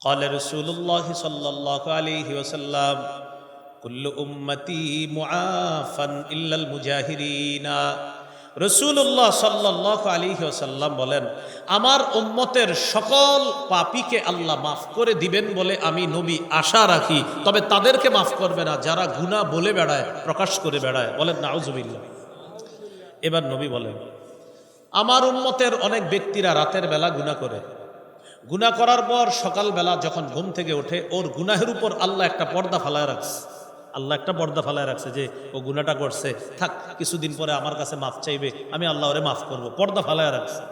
قال رسول الله صلى الله عليه وسلم كل أمتي معافى إلا المجاهرين রাসূলুল্লাহ সাল্লাল্লাহু আলাইহি ওয়াসাল্লাম বলেন, আমার উম্মতের সকল পাপীকে আল্লাহ মাফ করে দিবেন বলে আমি নবী আশা রাখি, তবে তাদেরকে মাফ করবে না যারা গুনাহ বলে বেড়ায়, প্রকাশ করে বেড়ায়। বলেন নাউজুবিল্লাহ। এবার নবী বলেন, আমার উম্মতের অনেক ব্যক্তিরা রাতের বেলা গুনাহ করে, গুনাহ করার পর সকালবেলা যখন ঘুম থেকে ওঠে ওর গুনাহের উপর আল্লাহ একটা পর্দা ফালায় রাখছে। আল্লাহ একটা পর্দা ফালায় রাখছে যে ও গুনাহটা করছে, থাক কিছুদিন পরে আমার কাছে মাফ চাইবে, আমি আল্লাহ ওরে মাফ করব, পর্দা ফালায় রাখছে।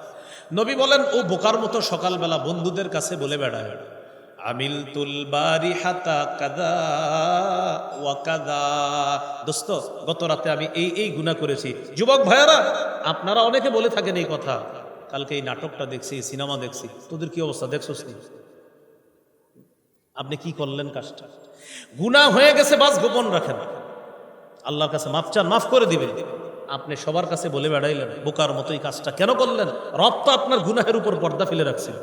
নবী বলেন, ও বোকার মতো সকালবেলা বন্ধুদের কাছে বলে বেড়ায়, আমিলতুল বারিহাতা কাযা ওয়া কাযা, দোস্ত গত রাতে আমি এই গুনাহ করেছি। যুবক ভাইয়ারা, আপনারা অনেকে বলে থাকেন এই কথা, কালকে এই নাটকটা দেখছি, সিনেমা দেখছি, তোদের কি অবস্থা দেখছস নি? আপনি কি করলেন কাজটা? গুনাহ হয়ে গেছে, বাস গোপন রাখেন, আল্লাহর কাছে মাফ চান, মাফ করে দিবেন। আপনি সবার কাছে বলে বেড়াইলেন, বোকার মতো এই কাজটা কেন করলেন? রব তো আপনার গুনাহের উপর পর্দা ফেলে রাখছিল,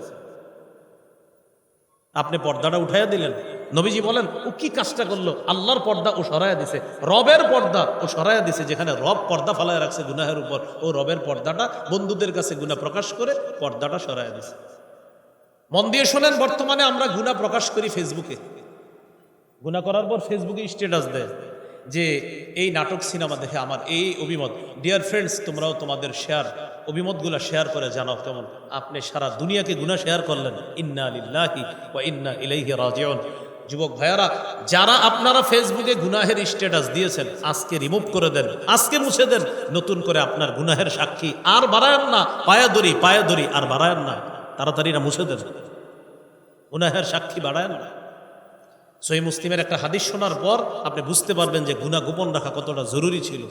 আপনি পর্দাটা উঠাইয়া দিলেন। নবীজি বলেন, ও কি কাজটা করলো? আল্লাহর পর্দা ও সরাইয়া দিছে, রবের পর্দা ও সরাইয়া দিছে। যেখানে রব পর্দা ফালায় রাখছে গুনাহের উপর, ও রবের পর্দাটা বন্ধুদের কাছে গুনাহ প্রকাশ করে পর্দাটা সরাইয়া দিছে। মন দিয়ে শোনেন, বর্তমানে আমরা গুনাহ প্রকাশ করি ফেসবুকে, গুনাহ করার পর ফেসবুকে স্ট্যাটাস দেয় যে এই নাটক সিনেমা দেখে আমার এই অভিমত। ডিয়ার ফ্রেন্ডস, তোমরাও তোমাদের অভিমতগুলো শেয়ার করে জানাও কেমন। আপনি সারা দুনিয়াকে গুনাহ শেয়ার করলেন। ইন্না লিল্লাহি ওয়া ইন্না ইলাইহি রাজিউন। যুবক ভাইয়ারা, যারা আপনারা ফেসবুকে গুনাহের স্ট্যাটাস দিয়েছেন, আজকে রিমুভ করে দেন, আজকে মুছে দেন। নতুন করে আপনার গুনাহের সাক্ষী আর বাড়ায়েন না, পায়ে ধরি আর বাড়ায়েন না, তাড়াতাড়ি না মুছে দেন, গুনাহের সাক্ষী বাড়ায়েন না। সহিহ মুসলিমের একটা হাদিস শোনার পর আপনি বুঝতে পারবেন যে গুনাহ গোপন রাখা কতটা জরুরি ছিল।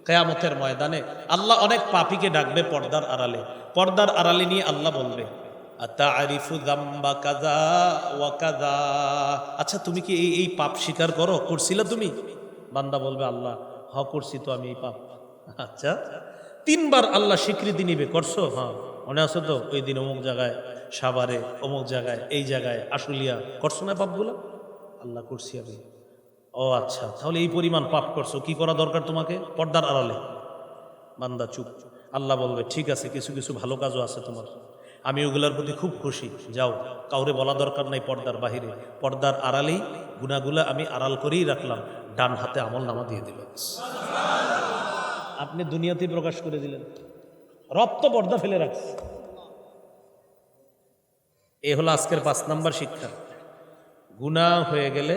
কিয়ামতের ময়দানে আল্লাহ অনেক পাপীকে ডাকবে পর্দার আড়ালে, পর্দার আড়ালে নিয়ে আল্লাহ বলবে, আতারিফু যামবা কাযা ওয়া কাযা, আচ্ছা তুমি কি এই পাপ স্বীকার করছিলা তুমি? বান্দা বলবে, আল্লাহ হ করছি তো আমি এই পাপ। আচ্ছা, তিনবার আল্লাহ স্বীকৃতি নিবে, করছো? হ্যাঁ, মনে আছে তো ওই দিন অমুক জায়গায় সাভারে, অমুক জায়গায়, এই জায়গায় আশুলিয়া, করছো না পাপগুলো? আল্লাহ করছি আমি। ও আচ্ছা, তাহলে এই পরিমাণ পাপ করছো, কি করা দরকার তোমাকে? পর্দার আড়ালে। বান্দা চুপ। আল্লাহ বলবে, ঠিক আছে, কিছু কিছু ভালো কাজও আছে তোমার, আমি ওগুলোর প্রতি খুব খুশি, যাও, কাউরে বলা দরকার নাই, পর্দার বাহিরে, পর্দার আড়ালেই গুনাহগুলা আমি আড়াল করেই রাখলাম, ডান হাতে আমল নামা দিয়ে দিল। আপনি দুনিয়াতেই প্রকাশ করে দিলেন, রব তো পর্দা ফেলে রাখছে। এ হলো আজকের 5 নাম্বার শিক্ষা। গুনাহ হয়ে গেলে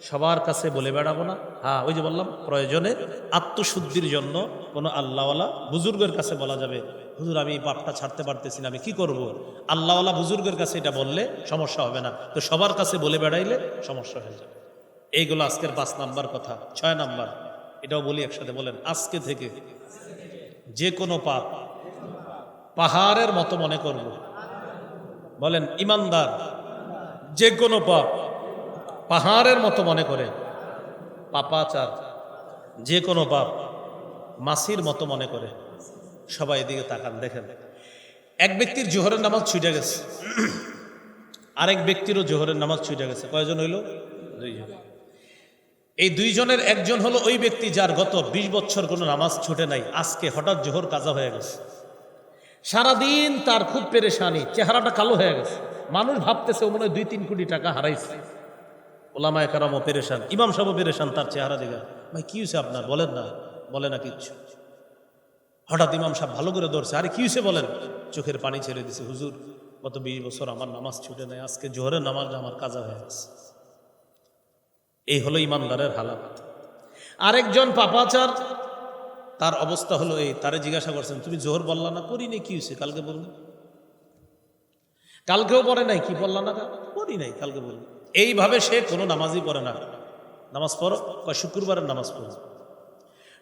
সবার কাছে বলে বেড়াবো না। হ্যাঁ, ওই যে বললাম, প্রয়োজনে আত্মশুদ্ধির জন্য কোনো আল্লাহওয়ালা বুজুর্গের কাছে বলা যাবে, হুজুর আমি এই পাপটা ছাড়তে পারতেছি না, আমি কি করব? আল্লাহওয়ালা বুজুর্গের কাছে এটা বললে সমস্যা হবে না, তো সবার কাছে বলে বেড়াইলে সমস্যা হয়ে যাবে। এইগুলো আজকের 5 নাম্বার কথা। 6 নাম্বার, এটাও বলি একসাথে, বলেন, আজকে থেকে যে কোনো পাপ পাহাড়ের মতো মনে করব। বলেন, ইমানদার যে কোনো পাপ পাহাড়ের মতো মনে করে, পাপাচার যে কোনো পাপ মাছির মতো মনে করে। সবাই এদিকে তাকান, দেখেন, এক ব্যক্তির জোহরের নামাজ ছুটে গেছে, আরেক ব্যক্তিরও জোহরের নামাজ ছুটে গেছে। কয়জন হইল? 2 জন। এই 2 জনের একজন হলো ওই ব্যক্তি যার গত 20 বছর কোনো নামাজ ছুটে নাই, আজকে হঠাৎ জোহর কাজা হয়ে গেছে। সারাদিন তার খুব পেরেশানি, চেহারাটা কালো হয়ে গেছে, মানুষ ভাবতেছে ও মনে হয় 2-3 কোটি টাকা হারাইছে। ওলামায়ে কেরামও পেরেশান, ইমাম সাহেবও পেরেশান তার চেহারা দেখে। ভাই কি হয়েছে আপনার? বলেন না, বলে না কিচ্ছু। হঠাৎ ইমাম সাহেব ভালো করে ধরছে, আরে কি হয়েছে বলেন? চোখের পানি ছেড়ে দিছে, হুজুর গত 20 বছর আমার নামাজ ছুটে নাই, আজকে জোহরের নামাজ আমার কাজা হয়ে গেছে। এই হলো ইমানদারের হালাত। আরেকজন পাপাচার, তার অবস্থা হলো এই, তারে জিজ্ঞাসা করছেন, তুমি জোহর বললা না? করি নাই। কি হয়েছে? কালকে বলুন। কালকেও পড়ে নাই, কি বললা না? করি নাই, কালকে বলুন। এইভাবে সে কোনো নামাজই পড়ে না। নামাজ পড়ো, শুক্রবারের নামাজ পড়ো,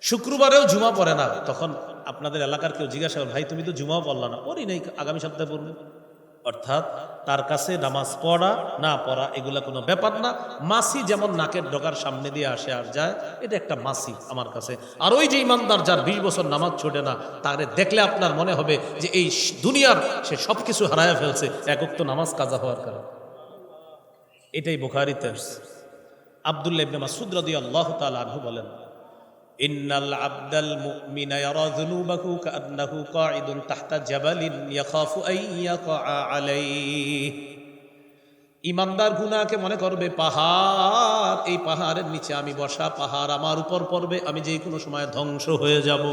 শুক্রবারেও জুমা পড়ে না। তখন আপনাদের এলাকার কেউ জিজ্ঞাসা করে, ভাই তুমি তো জুমাও পড়লা না? পড়ি নাই, আগামী সপ্তাহে পড়বে। অর্থাৎ তার কাছে নামাজ পড়া না পড়া এগুলা কোনো ব্যাপার না। মাছি যেমন নাকের ডগার সামনে দিয়ে আসে আর যায়, এটা একটা মাছি আমার কাছে। আর ওই যে ইমানদার যার 20 বছর নামাজ ছোটে না, তারে দেখলে আপনার মনে হবে যে এই দুনিয়ার সে সব কিছু হারায় ফেলছে এক ওয়াক্ত নামাজ কাজা হওয়ার কারণে। এটাই বুখারীতে আসছে। আব্দুল্লাহ ইবনে মাসউদ রাদিয়াল্লাহু তাআলা আনহু বলেন, ইন্নাল আবদাল মুমিনা ইয়ারা যুনুবাহু কাআন্নাহু কাঈদুন তাহতা জাবালিন ইয়াখাফু আন ইয়াকা আলাইহি। ইমানদার গুনাহকে মনে করবে পাহাড়, এই পাহাড়ের নিচে আমি বসা, পাহাড় আমার উপর পড়বে, আমি যে কোনো সময় ধ্বংস হয়ে যাব।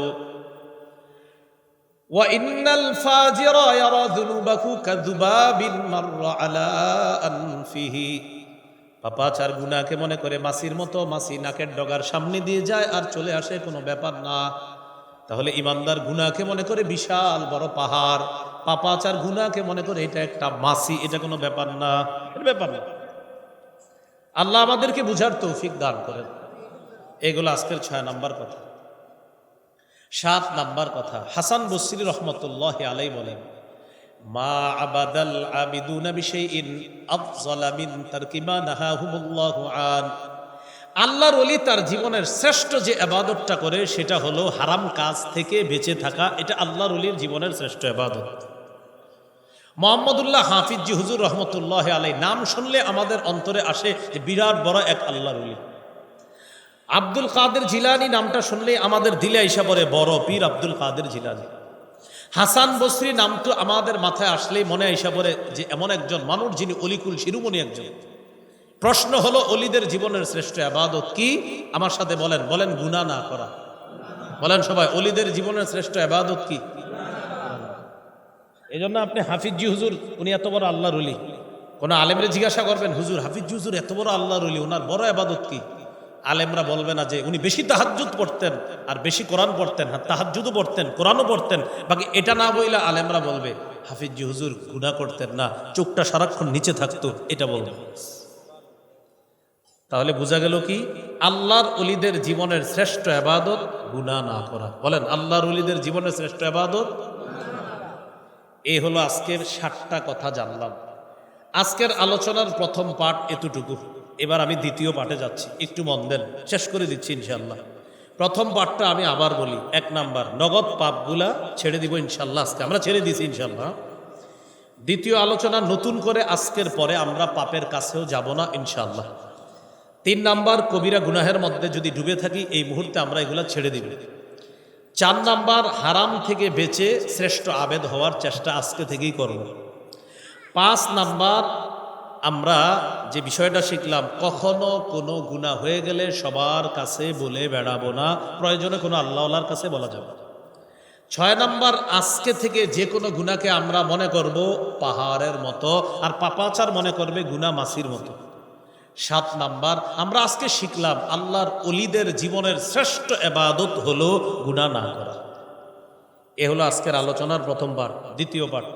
ওয়া ইন্নাল ফাজিরা ইয়ারা যুনুবাহু কাযুবাবিন মাররা আলা আনফিহি। পাপাচার গুনাহকে মনে করে মাছির মতো, মাছি নাকের ডগার সামনে দিয়ে যায় আর চলে আসে, কোনো ব্যাপার না। তাহলে ইমানদার গুনাহকে মনে করে বিশাল বড় পাহাড়, পাপাচার গুনাহকে মনে করে এটা একটা মাছি, এটা কোনো ব্যাপার না, এটা ব্যাপার না। আল্লাহ আমাদেরকে বুঝার তৌফিক দান করেন। এগুলো আজকের 6 নাম্বার কথা। 7 নাম্বার কথা, হাসান বসরি রহমতুল্লাহি আলাইহি বলেন, মা আবাদাল আবিদুনা বিশাইইন আফযালা মিন তারকি মা নাহাহুমুল্লাহু আন। আল্লাহর ওলি তার জীবনের শ্রেষ্ঠ যে ইবাদতটা করে সেটা হলো হারাম কাজ থেকে বেঁচে থাকা। এটা আল্লাহর ওলির জীবনের শ্রেষ্ঠ ইবাদত। মোহাম্মদুল্লাহ হাফিজি হুজুর রহমতুল্লাহি আলাইহি নাম শুনলে আমাদের অন্তরে আসে যে বিরাট বড় এক আল্লাহর ওলি। আব্দুল কাদের জিলানী নামটা শুনলে আমাদের দিলে আইসা পড়ে বড় পীর আব্দুল কাদের জিলানী। হাসান বসরি নাম তো আমাদের মাথায় আসলেই মনে আইসা পড়ে যে এমন একজন মানুষ যিনি অলিকুল শিরোমণি একজন। প্রশ্ন হলো অলিদের জীবনের শ্রেষ্ঠ ইবাদত কি? আমার সাথে বলেন, বলেন গুনাহ না করা। বলেন সবাই, অলিদের জীবনের শ্রেষ্ঠ ইবাদত কি? এই জন্য আপনি হাফিজি হুজুর উনি এত বড় আল্লাহর ওলি, কোন আলেমরে জিজ্ঞাসা করবেন, হুজুর হাফিজি হুজুর এত বড় আল্লাহর ওলি, ওনার বড় ইবাদত কি? আলেমরা বলবে না যে উনি বেশি তাহাজ্জুদ পড়তেন আর বেশি কোরআন পড়তেন, হ্যাঁ তাহাজ্জুদও পড়তেন, কোরআনও পড়তেন, বাকি এটা না বইলা আলেমরা বলবে হাফিজি হুজুর গুনাহ করতেন না, চোখটা সারাক্ষণ নিচে থাকতো, এটা বলবে। তাহলে বোঝা গেল কি? আল্লাহর ওলিদের জীবনের শ্রেষ্ঠ ইবাদত গুনাহ না করা। বলেন আল্লাহর ওলিদের জীবনের শ্রেষ্ঠ ইবাদত। এই হলো আজকের 7টা কথা জানলাম। আজকের আলোচনার প্রথম পার্ট এতটুকু। এবার আমি দ্বিতীয় পার্টে যাচ্ছি, একটু মন দেন, শেষ করে দিচ্ছি ইনশাল্লাহ। প্রথম পার্টটা আমি আবার বলি, 1 নাম্বার নগদ পাপগুলা ছেড়ে দিব ইনশাল্লাহ, আজকে আমরা ছেড়ে দিয়েছি ইনশাল্লাহ। দ্বিতীয় আলোচনা নতুন করে আজকের পরে আমরা পাপের কাছেও যাব না ইনশাল্লাহ। 3 নাম্বার কবিরা গুনাহের মধ্যে যদি ডুবে থাকি এই মুহূর্তে আমরা এগুলা ছেড়ে দিব। 4 নাম্বার হারাম থেকে বেঁচে শ্রেষ্ঠ আবেদ হওয়ার চেষ্টা আজকে থেকেই করব। 5 নাম্বার আমরা যে বিষয়টা শিখলাম, কখনো কোনো গুনাহ হয়ে গেলে সবার কাছে বলে বেড়াবো না, প্রয়োজনে কোনো আল্লাহওয়ালার কাছে বলা যাবে। 6 নাম্বার আজকে থেকে যে কোনো গুনাহকে আমরা মনে করব পাহাড়ের মতো, আর পাপাচার মনে করবে গুনাহ মাছির মতো। 7 নাম্বার আমরা আজকে শিখলাম আল্লাহর ওলিদের জীবনের শ্রেষ্ঠ ইবাদত হলো গুনাহ না করা। এ হলো আজকের আলোচনার প্রথম পার্ট। দ্বিতীয় পার্ট,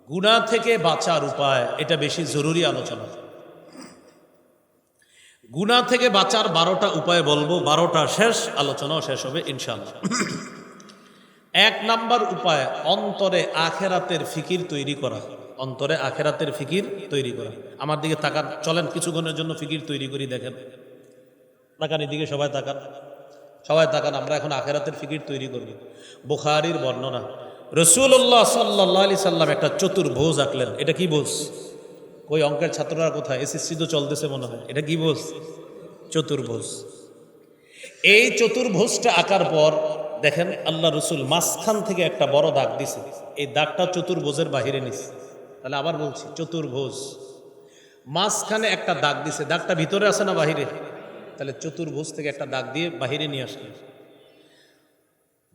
গুনাহ থেকে বাঁচার উপায়, এটা বেশি জরুরি আলোচনা। গুনাহ থেকে বাঁচার 12টা উপায় বলবো, 12টা শেষ, আলোচনাও শেষ হবে ইনশাআল্লাহ। 1 নাম্বার উপায়, অন্তরে আখেরাতের ফিকির তৈরি করা। অন্তরে আখেরাতের ফিকির তৈরি করা। আমার দিকে তাকান, চলেন কিছুক্ষণের জন্য ফিকির তৈরি করি। দেখেন, তাকান এদিকে, সবাই তাকান, সবাই তাকান। আমরা এখন আখেরাতের ফিকির তৈরি করব। বুখারীর বর্ণনা, রাসূলুল্লাহ সাল্লাল্লাহু আলাইহি সাল্লাম একটা চতুর্ভুজ আঁকলেন। এটা কি ভুজ? ওই অঙ্কের ছাত্ররা কোথায়? এসএসসি তো চলতেছে মনে হয়। এটা কি ভুজ? চতুর্ভুজ। এই চতুর্ভুজটা আঁকার পর দেখেন আল্লাহ রসুল মাঝখান থেকে একটা বড় দাগ দিছে। এই দাগটা চতুর্ভুজের বাহিরে নিছে। তাহলে আবার বলছি, চতুর্ভুজ মাঝখানে একটা দাগ দিছে, দাগটা ভিতরে আছে না বাহিরে? তাহলে চতুর্ভুজ থেকে একটা দাগ দিয়ে বাহিরে নিয়ে আসলেন।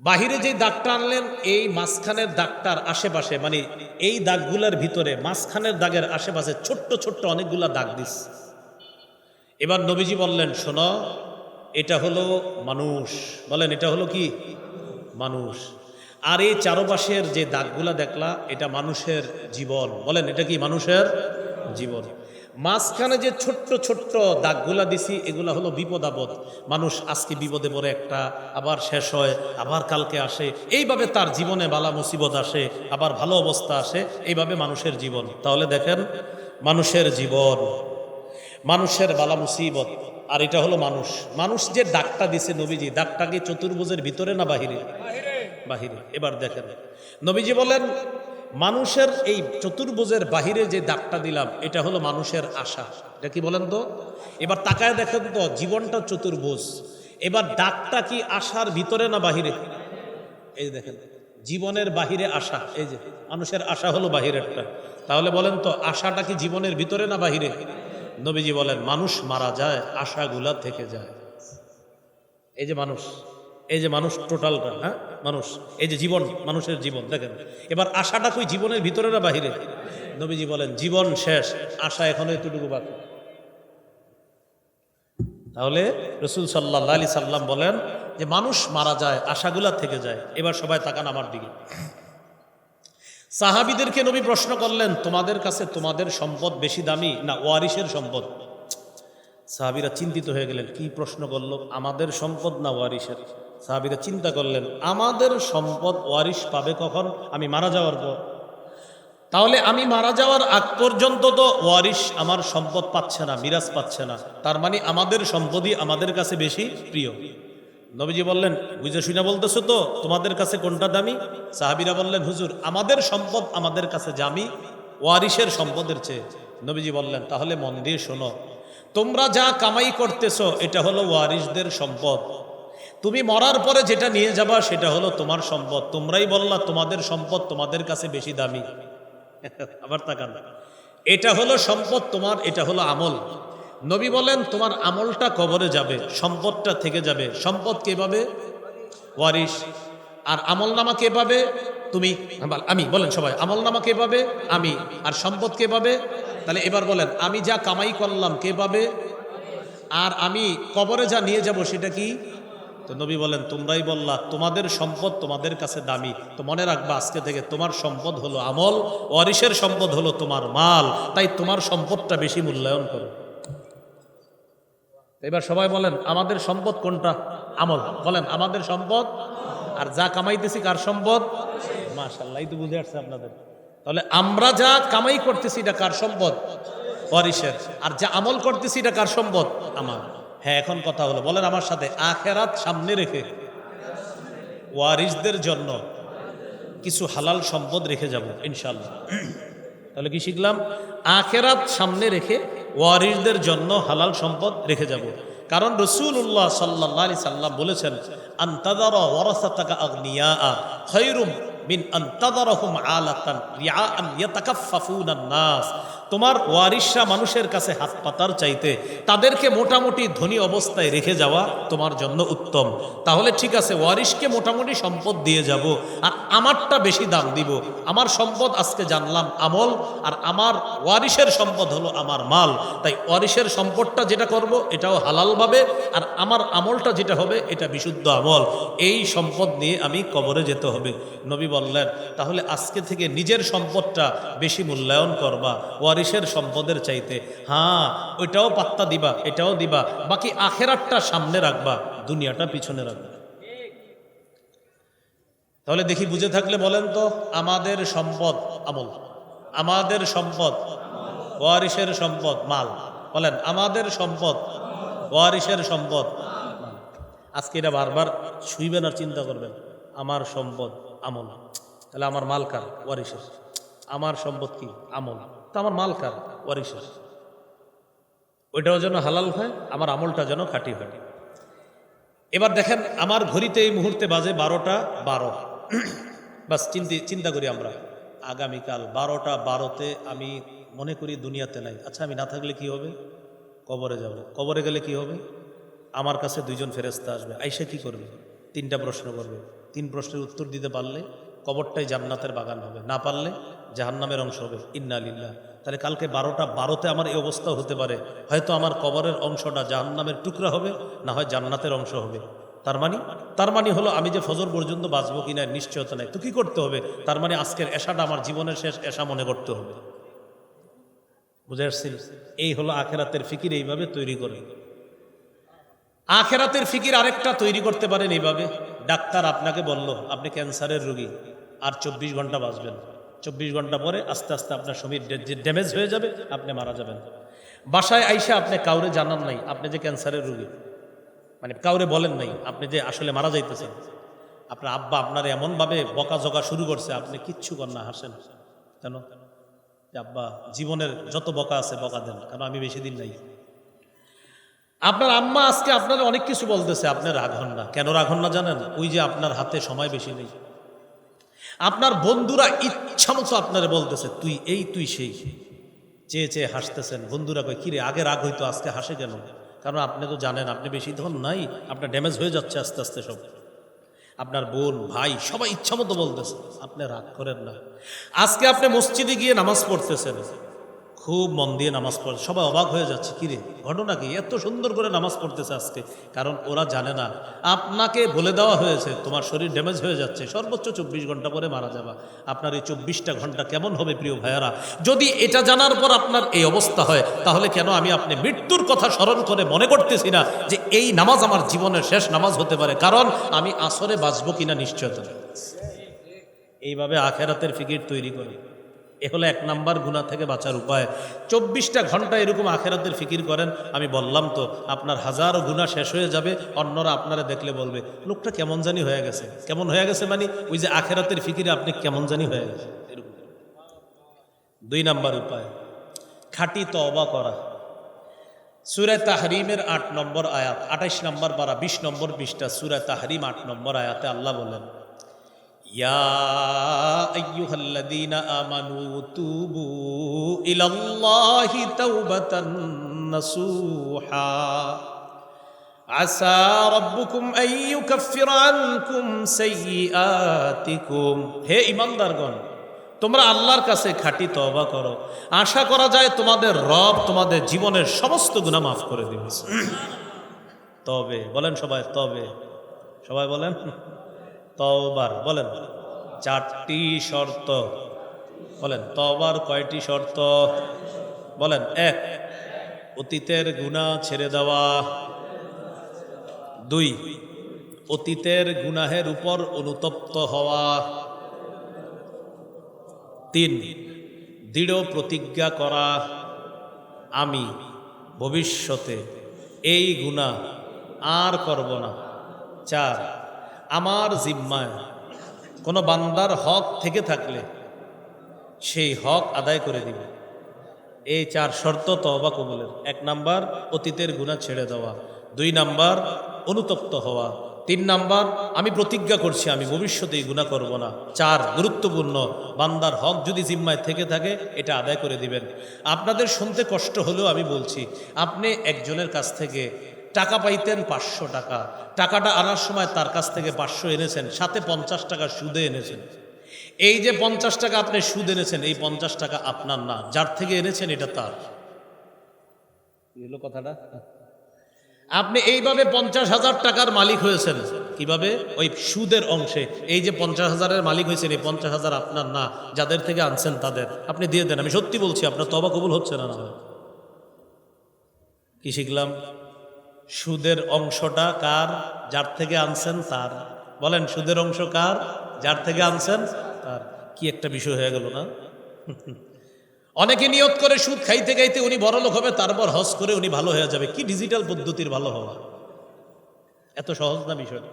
বাহিরে যে দাগটা আনলেন, এই মাঝখানের দাগটার আশেপাশে, মানে এই দাগগুলার ভিতরে মাঝখানের দাগের আশেপাশে ছোট্ট ছোট্ট অনেকগুলা দাগ দিস। এবার নবীজি বললেন, শোনো, এটা হলো মানুষ। বলেন এটা হলো কি? মানুষ। আর এই চারপাশের যে দাগগুলা দেখলা, এটা মানুষের জীবন। বলেন এটা কি? মানুষের জীবন। মাঝখানে যে ছোট্ট ছোট্ট দাগগুলা দিছি, এগুলা হলো বিপদ আপদ। মানুষ আজকে বিপদে পড়ে একটা, আবার শেষ হয়, আবার কালকে আসে, এইভাবে তার জীবনে বালা মুসিবত আসে, আবার ভালো অবস্থা আসে, এইভাবে মানুষের জীবন। তাহলে দেখেন, মানুষের জীবন, মানুষের বালা মুসিবত, আর এটা হলো মানুষ। মানুষ যে দাগটা দিছে নবীজি, দাগটা কি চতুর্ভুজের ভিতরে না বাহিরে? বাহিরে। এবার দেখেন নবীজি বলেন, মানুষের এই চতুর্ভুজের বাহিরে যে দাগটা দিলাম এটা হলো মানুষের আশা। এটা কি বলেন তো? এবার তাকায় দেখেন তো, জীবনটা চতুর্ভুজ, এবার দাগটা কি আশার ভিতরে না বাহিরে? এই দেখেন, জীবনের বাহিরে আশা, এই যে মানুষের আশা হলো বাহিরেরটা। তাহলে বলেন তো, আশাটা কি জীবনের ভিতরে না বাহিরে? নবীজি বলেন মানুষ মারা যায়, আশাগুলা থেকে যায়। এই যে মানুষ, এই যে মানুষ টোটালটা, হ্যাঁ মানুষ, এই যে জীবন, মানুষের জীবন দেখেন। এবার আশাটা কই জীবনের ভিতরে না বাহিরে? নবীজি বলেন জীবন শেষ, আশা এখনো এতটুকু বাকি। তাহলে রসুল সাল্লাল্লাহু আলাইহি সাল্লাম বলেন যে মানুষ মারা যায়, আশাগুলা থেকে যায়। এবার সবাই তাকান আমার দিকে। সাহাবীদেরকে নবী প্রশ্ন করলেন, তোমাদের কাছে তোমাদের সম্পদ বেশি দামি না ওয়ারিসের সম্পদ? সাহাবীরা চিন্তিত হয়ে গেলেন, কি প্রশ্ন করলো, আমাদের সম্পদ না ওয়ারিসের? সাহাবীরা চিন্তা করলেন, আমাদের সম্পদ ওয়ারিস পাবে কখন? আমি মারা যাওয়ার পর। তাহলে আমি মারা যাওয়ার আগ পর্যন্ত তো ওয়ারিস আমার সম্পদ পাচ্ছে না, মিরাজ পাচ্ছে না, তার মানে আমাদের সম্পদই আমাদের কাছে বেশি প্রিয়। নবীজি বললেন, বুঝে শুনে বলতেছো তো, তোমাদের কাছে কোনটা দামি? সাহাবীরা বললেন, হুজুর আমাদের সম্পদ আমাদের কাছে দামি ওয়ারিসের সম্পদের চেয়ে। নবীজি বললেন, তাহলে মন দিয়ে শোনো, তোমরা যা কামাই করতেছো এটা হলো ওয়ারিসদের সম্পদ, তুমি মরার পরে যেটা নিয়ে যাবা সেটা হলো তোমার সম্পদ। তোমরাই বললা তোমাদের সম্পদ তোমাদের কাছে বেশি দামি। আবার তাকান, এটা হলো সম্পদ তোমার, এটা হলো আমল। নবী বলেন তোমার আমলটা কবরে যাবে, সম্পদটা থেকে যাবে। সম্পদ কে পাবে? ওয়ারিস। আর আমল নামা কে পাবে? তুমি, আমি। বলেন সবাই, আমল নামা কে পাবে? আমি। আর সম্পদ কে পাবে? তাহলে এবার বলেন, আমি যা কামাই করলাম কে পাবে? আর আমি কবরে যা নিয়ে যাব সেটা কি? তো নবী বলেন তোমরাই বললা তোমাদের সম্পদ তোমাদের কাছে দামি, তো মনে রাখবা আজকে থেকে তোমার সম্পদ হলো আমল, ওয়ারিসের সম্পদ হলো তোমার মাল, তাই তোমার সম্পদটা বেশি মূল্যায়ন করো। এবার সবাই বলেন আমাদের সম্পদ কোনটা? আমল। বলেন আমাদের সম্পদ। আর যা কামাইতেছি কার সম্পদ? মাশাআল্লাহ, এই তো বুঝে আসছে আপনাদের। তাহলে আমরা যা কামাই করতেছি এটা কার সম্পদ? ওয়ারিসের। আর যা আমল করতেছি এটা কার সম্পদ? আমার। হ্যাঁ, এখন কথা হলো, বলেন আমার সাথে, আখেরাত সামনে রেখে ওয়ারিসদের জন্য কিছু হালাল সম্পদ রেখে যাব ইনশাআল্লাহ। তাহলে কি শিখলাম? আখেরাত সামনে রেখে ওয়ারিসদের জন্য হালাল সম্পদ রেখে যাব। কারণ রাসূলুল্লাহ সাল্লাল্লাহু আলাইহি সাল্লাম বলেছেন, আনতাযারা ওয়ারাসাতাকা আগনিয়া খায়রুম মিন আনতাযারাহুম আলাতান রিআআন ইয়াতাকাফফাফুনান নাস। তোমার ওয়ারিসরা মানুষের কাছে হাত পাতার চাইতে তাদেরকে মোটামুটি ধনী অবস্থায় রেখে যাওয়া তোমার জন্য উত্তম। তাহলে ঠিক আছে, ওয়ারিসকে মোটামুটি সম্পদ দিয়ে যাব, আর আমারটা বেশি দাম দিব। আমার সম্পদ আজকে জানলাম আমল, আর আমার ওয়ারিসের সম্পদ হলো আমার মাল। তাই ওয়ারিসের সম্পদটা যেটা করব এটাও হালালভাবে, আর আমার আমলটা যেটা হবে এটা বিশুদ্ধ আমল। এই সম্পদ নিয়ে আমি কবরে যেতে হবে। নবী বললেন তাহলে আজকে থেকে নিজের সম্পদটা বেশি মূল্যায়ন করবা ওয়ারিসের সম্পদের চাইতে। হ্যাঁ, ওইটাও পাত্তা দিবা, এটাও দিবা, বাকি আখেরাতটা সামনে রাখবা, দুনিয়াটা পিছনে রাখবা। তাহলে দেখি বুঝে থাকলে বলেন তো, আমাদের সম্পদ আমল, আমাদের সম্পদ ওয়ারিসের সম্পদ মাল। বলেন আমাদের সম্পদ ওয়ারিসের সম্পদ মাল। আজকে এটা বারবার শুইবেন আর চিন্তা করবেন, আমার সম্পদ আমল, তাহলে আমার মাল কার? ওয়ারিসের। আমার সম্পদ কি? আমল। তো আমার মাল কার? ওয়ারিসের। ওইটাও যেন হালাল হয়, আমার আমলটা যেন খাঁটি হয়। এবার দেখেন আমার ঘড়িতে এই মুহূর্তে বাজে 12টা 12। বাস চিন্তা করি আমরা আগামীকাল 12টা 12তে আমি মনে করি দুনিয়াতে নাই। আচ্ছা, আমি না থাকলে কি হবে? কবরে যাব। কবরে গেলে কি হবে? আমার কাছে 2 জন ফেরেশতা আসবে, আইসা কি করবে? 3টা প্রশ্ন করবে। 3 প্রশ্নের উত্তর দিতে পারলে কবরটাই জান্নাতের বাগান হবে, না পারলে জাহান্নামের অংশ হবে। ইন্না লিল্লাহ। তাহলে কালকে 12টা 12তে আমার এই অবস্থা হতে পারে, হয়তো আমার কবরের অংশটা জাহান্নামের টুকরা হবে, না হয় জান্নাতের অংশ হবে। তার মানে হলো আমি যে ফজর পর্যন্ত বাঁচবো কিনা নিশ্চয়তা নাই। তো কি করতে হবে? তার মানে আজকের এশাটা আমার জীবনের শেষ এশা মনে করতে হবে। বুঝে আসছেন? এই হলো আখেরাতের ফিকির, এইভাবে তৈরি করে। আখেরাতের ফিকির আরেকটা তৈরি করতে পারেন এইভাবে। ডাক্তার আপনাকে বলল আপনি ক্যান্সারের রোগী, আর 24 ঘন্টা বাঁচবেন। 24 ঘন্টা পরে আস্তে আস্তে আপনার শরীর ড্যামেজ হয়ে যাবে, আপনি মারা যাবেন। বাসায় আইসা আপনি কাউরে জানান নাই আপনি যে ক্যান্সারের রোগী, মানে কাউরে বলেন নাই আপনি যে আসলে মারা যাইতেছেন। আপনার আব্বা আপনার এমনভাবে বকাঝকা শুরু করছে, আপনি কিচ্ছু কর না, হাসেন। কেন? যে আব্বা জীবনের যত বকা আছে বকা দেন, কারণ আমি বেশি দিন নাই। আপনার আম্মা আজকে আপনার অনেক কিছু বলতেছে, আপনি রাগ হন না। কেন রাগ হন না জানেন? ওই যে আপনার হাতে সময় বেশি নেই। আপনার বন্ধুরা ইচ্ছা মতো আপনারা বলতেছে তুই এই তুই সেই, চেয়ে চেয়ে হাসতেছেন। বন্ধুরা কয় কিরে আগে রাগ হইতো আজকে হাসে কেন? কারণ আপনি তো জানেন আপনি বেশি ধন নাই, আপনার ড্যামেজ হয়ে যাচ্ছে আস্তে আস্তে সব। আপনার বোন ভাই সবাই ইচ্ছা মতো বলতেছে, আপনি রাগ করেন না। আজকে আপনি মসজিদে গিয়ে নামাজ পড়তেছেন, খুব মন দিয়ে নামাজ পড়ে, সবাই অবাক হয়ে যাচ্ছে কিরে ঘটনা কি, এত সুন্দর করে নামাজ পড়তেছে আজকে। কারণ ওরা জানে না আপনাকে বলে দেওয়া হয়েছে তোমার শরীর ড্যামেজ হয়ে যাচ্ছে, সর্বোচ্চ 24 ঘন্টা পরে মারা যাবা। আপনার এই 24টা ঘন্টা কেমন হবে প্রিয় ভাইয়ারা? যদি এটা জানার পর আপনার এই অবস্থা হয়, তাহলে কেন আমি আপনি মৃত্যুর কথা স্মরণ করে মনে করতেছি না যে এই নামাজ আমার জীবনের শেষ নামাজ হতে পারে, কারণ আমি আসরে বাঁচবো কিনা নিশ্চয়তা। এইভাবে আখেরাতের ফিকির তৈরি করে। এ হলো 1 নাম্বার গুনাহ থেকে বাঁচার উপায়। 24টা ঘন্টা এরকম আখেরাতের ফিকির করেন। আমি বললাম তো আপনার হাজারো গুনাহ শেষ হয়ে যাবে, অন্যরা আপনারা দেখলে বলবে লোকটা কেমন জানি হয়ে গেছে। কেমন হয়ে গেছে মানে ওই যে আখেরাতের ফিকিরে আপনি কেমন জানি হয়ে গেছে এরকম। 2 নাম্বার উপায় খাঁটি তওবা করা। সূরা তাহরিমের 8 নম্বর আয়াত, 28 নম্বর পারা 20 নম্বর পৃষ্ঠা, সূরা তাহরিম 8 নম্বর আয়াতে আল্লাহ বলেন ইয়া আইয়ুহাল্লাযীনা আমানু তুবু ইলাল্লাহি তাওবাতান নাসুহা আসা রাব্বুকুম আন ইউকাফিরা আনকুম সাইয়্যাতিকুম। হে ঈমানদারগণ, তোমরা আল্লাহর কাছে খাঁটি তওবা করো, আশা করা যায় তোমাদের রব তোমাদের জীবনের সমস্ত গুনাহ মাফ করে দিবেন। তবে বলেন সবাই, তবে সবাই বলেন তওবার, বলেন 4টি শর্ত। বলেন তওবার কয়টি শর্ত? বলেন 1 অতীতের গুনাহ ছেড়ে দেওয়া, 2 অতীতের গুনাহের উপর অনুতপ্ত হওয়া, 3 দৃঢ় প্রতিজ্ঞা করা আমি ভবিষ্যতে এই গুনাহ আর করব না, 4 আমার জিম্মায় কোনো বান্দার হক থেকে থাকলে সেই হক আদায় করে দিবে। এই 4 শর্ত তওবা কবুলের। 1 নাম্বার অতীতের গুনাহ ছেড়ে দেওয়া, 2 নাম্বার অনুতপ্ত হওয়া, 3 নাম্বার আমি প্রতিজ্ঞা করছি আমি ভবিষ্যতে এই গুনাহ করব না, 4 গুরুত্বপূর্ণ বান্দার হক যদি জিম্মায় থেকে থাকে এটা আদায় করে দিবেন। আপনাদের শুনতে কষ্ট হলেও আমি বলছি, আপনি একজনের কাছ থেকে টাকা পাইতেন 500 টাকা, টাকাটা আনার সময় তার কাছ থেকে 500 এনেছেন, সাথে 50 টাকা সুদে এনেছেন। এই যে 50 টাকা আপনি সুদ এনেছেন, এই 50 টাকা আপনার না, যার থেকে এনেছেন এটা তার। কি হলো কথাটা? আপনি এইভাবে 50,000 টাকার মালিক হয়েছেন। কিভাবে? ওই সুদের অংশে। এই যে 50,000-এর মালিক হয়েছেন, এই 50,000 আপনার না, যাদের থেকে আনছেন তাদের। আপনি দিয়ে দেন। আমি সত্যি বলছি আপনার তওবা কবুল হচ্ছে না। কি শিখলাম? সুদের অংশটা কার? যার থেকে আনছেন তার। বলেন সুদের অংশ কার? যার থেকে আনছেন তার। কি একটা বিষয় হয়ে গেল না? অনেকে নিয়ত করে সুদ খাইতে খাইতে উনি বড় লোক হবে, তারপর হজ করে উনি ভালো হয়ে যাবে। কি ডিজিটাল পদ্ধতির ভালো হওয়া! এত সহজ না বিষয়।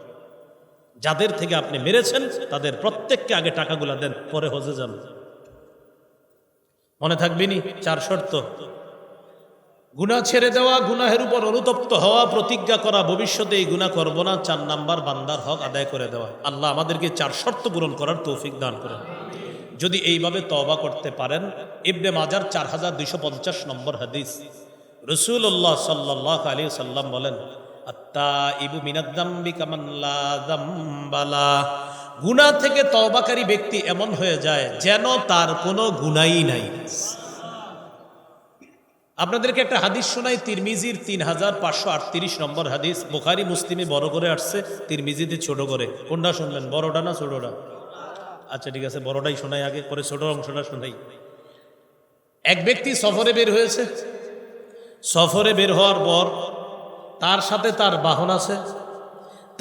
যাদের থেকে আপনি মেরেছেন তাদের প্রত্যেককে আগে টাকাগুলা দেন, পরে হজে যান। মনে থাকবেনি 4 শর্ত? গুনাহ ছেড়ে দেওয়া, গুনাহের উপর অনুতপ্ত হওয়া, প্রতিজ্ঞা করা ভবিষ্যতে এই গুনাহ করব না, 4 নাম্বার বান্দার হক আদায় করে দেওয়া। আল্লাহ আমাদেরকে 4 শর্ত পূরণ করার তৌফিক দান করেন। যদি এইভাবে তওবা করতে পারেন, ইবনে মাজার 4250 নম্বর হাদিস, রাসূলুল্লাহ সাল্লাল্লাহু আলাইহি সাল্লাম বলেন আত্তাইবু মিনাদ যামবি কামান লা যামবা লা। গুনাহ থেকে তওবাকারী ব্যক্তি এমন হয়ে যায় যেন তার কোনো গুনাহই নাই। আপনাদেরকে একটা হাদিস শোনাই, তিরমিজির 3538 নম্বর হাদিস। বুখারী মুসলিমে বড় করে আসছে, তিরমিজিতে ছোট করে। কোনটা শুনলেন, বড়টা না ছোটটা? আচ্ছা ঠিক আছে, বড়টাই শোনাই আগে, পরে ছোট অংশটা শোনাই। এক ব্যক্তি সফরে বের হয়েছে। সফরে বের হওয়ার পর তার সাথে তার বাহন আছে,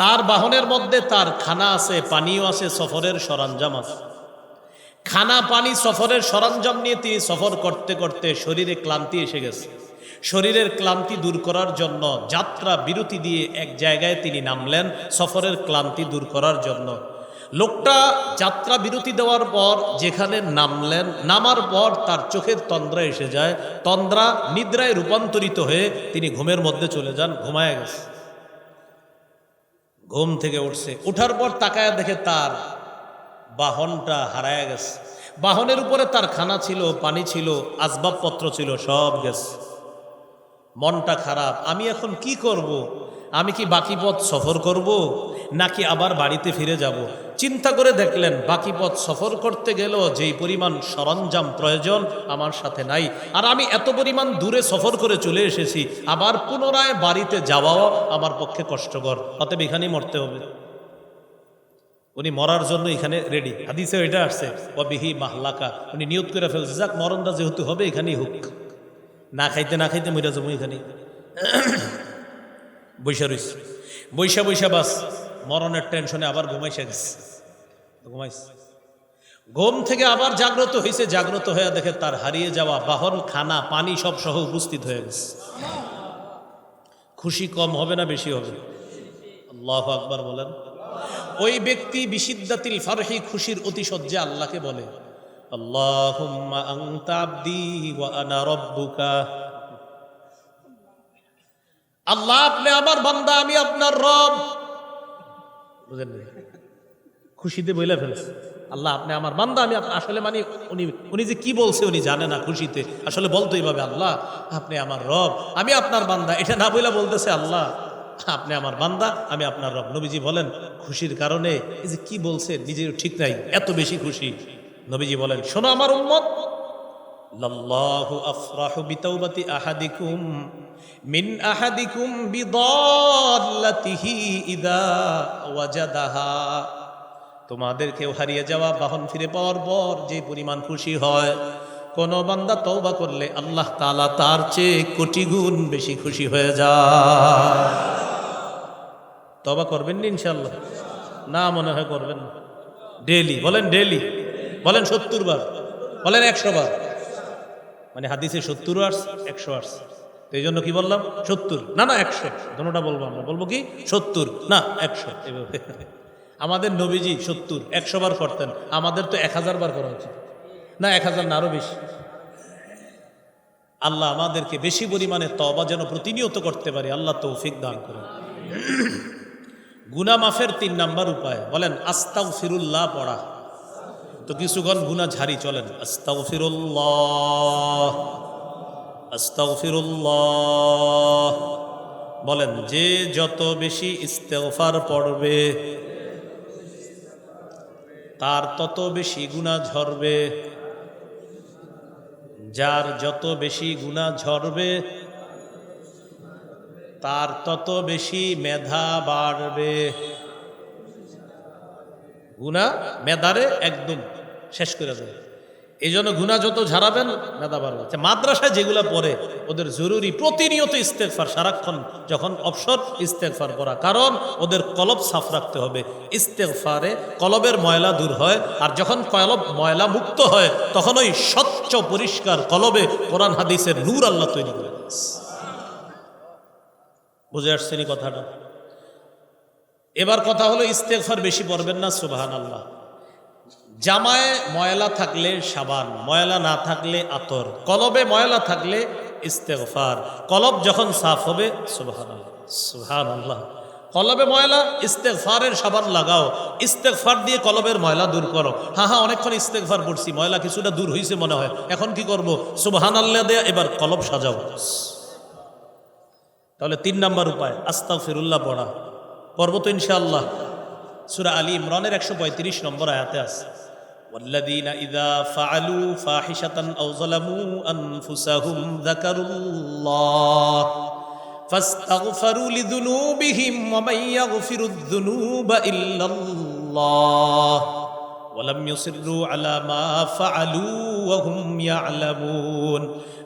তার বাহনের মধ্যে তার খানা আছে, পানিও আছে, সফরের সরঞ্জাম আছে। খানা পানি সফরের সরঞ্জাম নিয়ে তিনি সফর করতে করতে শরীরে ক্লান্তি এসে গেছে। শরীরের ক্লান্তি দূর করার জন্য যাত্রা বিরতি দিয়ে এক জায়গায় তিনি নামলেন সফরের ক্লান্তি দূর করার জন্য। লোকটা যাত্রা বিরতি দেওয়ার পর যেখানে নামলেন, নামার পর তার চোখের তন্দ্রা এসে যায়, তন্দ্রা নিদ্রায় রূপান্তরিত হয়ে তিনি ঘুমের মধ্যে চলে যান, ঘুমায় গেছে। ঘুম থেকে উঠছে, উঠার পর তাকায় দেখে তার বাহনটা হারায় গেছে। বাহনের উপরে তার খানা ছিল, পানি ছিল, আসবাবপত্র ছিল, সব গেছে। মনটা খারাপ, আমি এখন কি করব? আমি কি বাকি পথ সফর করব নাকি আবার বাড়িতে ফিরে যাব? চিন্তা করে দেখলেন বাকি পথ সফর করতে গেলেও যেই পরিমাণ সরঞ্জাম প্রয়োজন আমার সাথে নাই, আর আমি এত পরিমাণ দূরে সফর করে চলে এসেছি, আবার পুনরায় বাড়িতে যাওয়াও আমার পক্ষে কষ্টকর, অতএব এখানেই মরতে হবে। উনি মরার জন্য এখানে রেডি। হাদিসে এটা আসছে ওয়াবিহি মাহলাকা, উনি নিয়ত করে ফেলছে যাক মরণটা যেহেতু হবে এখানেই হোক, না খাইতে না খাইতে মরে যাবো এখানে। বৈশা রইস, বৈশা বৈশা বাস মরণের টেনশনে আবার ঘুমাইছে গেছে, ঘুমাইছে। ঘুম থেকে আবার জাগ্রত হয়েছে, জাগ্রত হয়ে দেখে তার হারিয়ে যাওয়া বাহন, খানা, পানি সব সহ উপস্থিত হয়ে গেছে। খুশি কম হবে না বেশি হবে? আল্লাহু আকবার বলেন। ওই ব্যক্তি বিশিদ্দাতিল ফারহি, খুশির অতিশয্যে আল্লাহকে বলে আল্লাহুম্মা আনতা আবদি ওয়া আনা রাব্বুকা, আল্লাহ আপনি আমার বান্দা, আমি আপনার রব। বুঝেন না? খুশিতে বইলা ফেলেছে আল্লাহ আপনি আমার বান্দা, আমি আসলে মানে উনি যে কি বলছে উনি জানে না, খুশিতে আসলে বলতো এইভাবে আল্লাহ আপনি আমার রব, আমি আপনার বান্দা, এটা না বইলা বলতেছে আল্লাহ আপনি আমার বান্দা, আমি আপনার রব। নবীজি বলেন খুশির কারণে এই যে কি বলছে নিজের ঠিক নাই, এত বেশি খুশি। নবীজি বলেন শোনো আমার উম্মত, লাল্লাহু আফরাহু বিতাওবাতি আহাদিকুম মিন আহাদিকুম বিদাল্লাতিহি ইযা ওয়াজাদাহা, তোমাদের কেউ হারিয়ে যাওয়া বাহন ফিরে পাওয়ার পর যে পরিমাণ খুশি হয়, কোন বান্দা তওবা করলে আল্লাহ তাআলা তার চেয়ে কোটি গুণ বেশি খুশি হয়ে যায়। তওবা করবেন না ইনশাআল্লাহ? না মনে হয় করবেন না। ডেইলি বলেন, ডেইলি বলেন, 70 বার বলেন, 100 বার। মানে হাদিসে 70 আর্স 100 আর্স, তো এই জন্য কি বললাম 70 না না 100, দুটোটা বলবো। আমরা বলবো কি 70 না 100 এভাবে। আমাদের নবীজি 70 100 বার করতেন, আমাদের তো 1000 বার করা উচিত না? 1000 না আরো বেশি। আল্লাহ আমাদেরকে বেশি পরিমাণে তওবা যেন প্রতিনিয়ত করতে পারি, আল্লাহ তৌফিক দান করেন। গুনাহ মাফের 3 নাম্বার উপায় বলেন আস্তাগফিরুল্লাহ পড়া। তো কিছুক্ষণ গুনাহ ঝাড়ি, চলেন আস্তাগফিরুল্লাহ আস্তাগফিরুল্লাহ বলেন। যে যত বেশি ইস্তেগফার পড়বে তার তত বেশি গুনাহ ঝরবে, যার যত বেশি গুনাহ ঝরবে তার তত বেশি মেধা বাড়বে। গুনাহ মেধারে একদম শেষ করে দেবে, এই জন্য গুনাহ যত ঝাড়াবেন মেধা বাড়বে। মাদ্রাসায় যেগুলো পড়ে ওদের জরুরি প্রতিনিয়ত ইস্তেগফার, সারাক্ষণ যখন অবসর ইস্তেগফার করা, কারণ ওদের কলব সাফ রাখতে হবে। ইস্তেগফারে কলবের ময়লা দূর হয়, আর যখন কলব ময়লা মুক্ত হয় তখন ওই স্বচ্ছ পরিষ্কার কলবে কোরআন হাদিসের নূর আল্লাহ তৈরি করে। বুঝে আসছেনি কথাটা? এবার কথা হলো ইস্তেগফার বেশি পড়বেন না, সুবহানাল্লাহ। জামায় ময়লা থাকলে সাবান, ময়লা না থাকলে আতর, কলবে ময়লা থাকলে ইস্তেগফার। কলব যখন সাফ হবে, সুবহানাল্লাহ সুবহানাল্লাহ, কলবে ময়লা ইস্তেগফারের সাবান লাগাও, ইস্তেগফার দিয়ে কলবের ময়লা দূর করো। হ্যাঁ হ্যাঁ অনেকক্ষণ ইস্তেগফার পড়ছি, ময়লা কিছুটা দূর হয়েছে মনে হয়, এখন কি করব? সুবহানাল্লাহ দিয়ে এবার কলব সাজাও। তাহলে 3 নাম্বার উপায় আস্তাগফিরুল্লাহ পড়া। পড়ব তো ইনশাআল্লাহ। সূরা আলী ইমরানের 135 নম্বর আয়াতে আছে ওয়াল্লাযীনা ইযা ফাআলু ফাহিশাতান আও যালামু আনফুসাহুম যাকারুল্লাহ ফাস্তাগফারু লিযুনুবিহিম ওয়া মান ইয়াগফিরুয যুনুবা ইল্লাল্লাহ ওয়া লাম ইউসিররু আলা মা ফাআলু ওয়া হুম ইয়ালামুন।